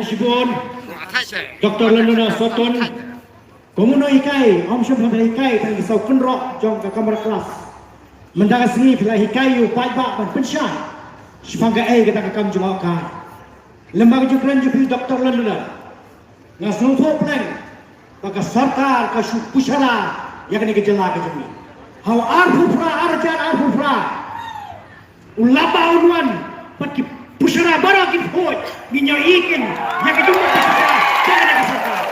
Sibon, Dr. Lenduna Soton, Komuno Hikai, Om Syam Hikai, dan Isau Kenrok, Jong ke kamar kelas. Mendaga seni bila Hikai, Pajak dan Pensyan, Sepangga kita akan jemakan. Lembaga jukran jupi Dr. Lenduna, Ngasnung Plan, Baka sorkar, Kasu pushara, yang ini gejala ke jemi. Hau arfufra, arjan arfufra, lapbah unwan, Pati pushara barakin khuid, minyak ikan, yang kedua pushara, jangan ada sorkar.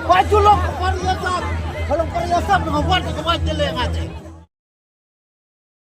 Baju lo, kalau perhiasan dengan warna kewajiban yang ada.